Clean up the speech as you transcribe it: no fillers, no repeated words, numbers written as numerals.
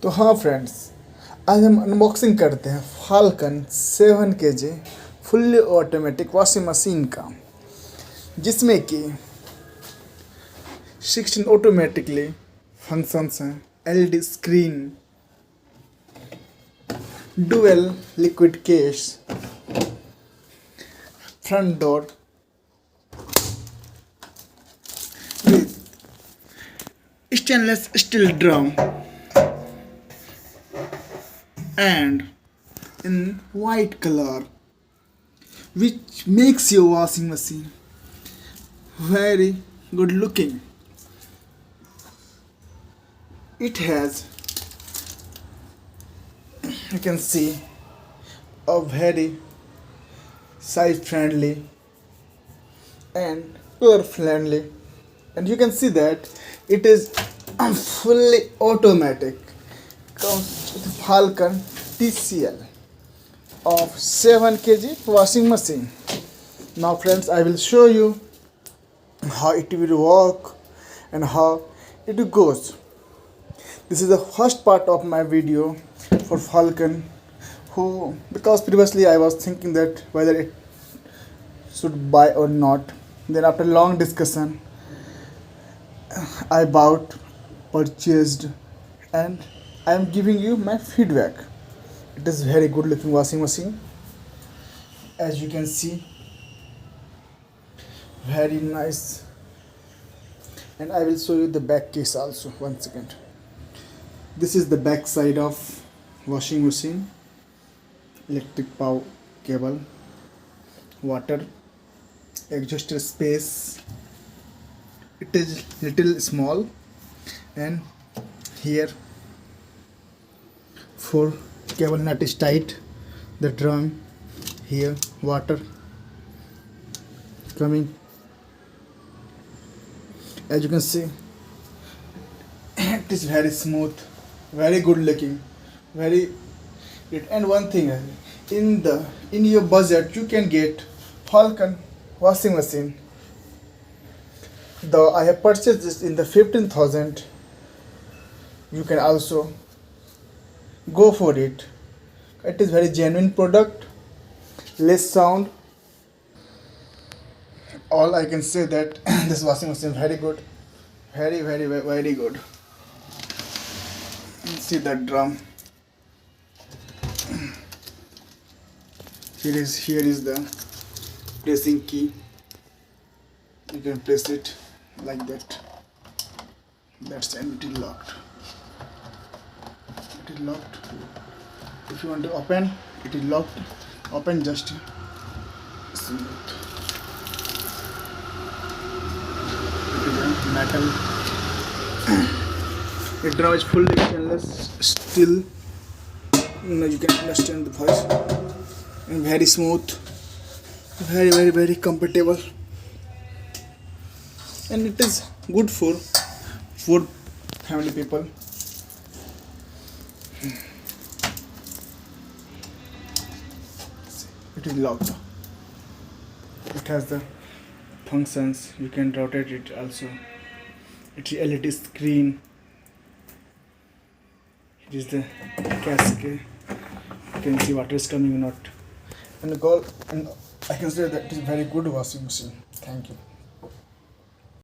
तो हाँ फ्रेंड्स, आज हम अनबॉक्सिंग करते हैं falcon 7 kg fully automatic washing machine का, जिसमें कि 16 ऑटोमेटिकली फंक्शंस हैं। LED screen, dual liquid case, front door with stainless steel drum and in white color, which makes your washing machine very good looking. It has, you can see, a very size friendly and color friendly, and you can see that it is fully automatic. Comes with Falcon TCL of 7 kg washing machine. Now friends, I will show you how it will work and how it goes. This is the first part of my video for Falcon, because previously I was thinking that whether it should buy or not. Then after long discussion, I bought, purchased, and I am giving you my feedback. It is very good looking washing machine, as you can see, very nice. And I will show you the back case also. 1 second. This is the back side of washing machine. Electric power cable, water, exhaust space. It is little small, and here 4 cable nut is tight. The drum here, water coming. As you can see, it is very smooth, very good looking, very good. And one thing, in your budget you can get Falcon washing machine. Though I have purchased this in the 15,000, you can also go for it. It is very genuine product, less sound. All I can say that this washing machine is very good, very good. See that drum. Here is the pressing key. You can press it like that. That's, and it is locked. It is locked. If you want to open, it is locked. Open just smooth. It is a metal. The drum is fully stainless steel. Now you can understand the voice. And very smooth, very comfortable. And it is good for family people. It is locked. It has the functions. You can rotate it also. It is LED screen. It is the cascade. You can see water is coming or not. And I can say that it is very good washing machine. Thank you.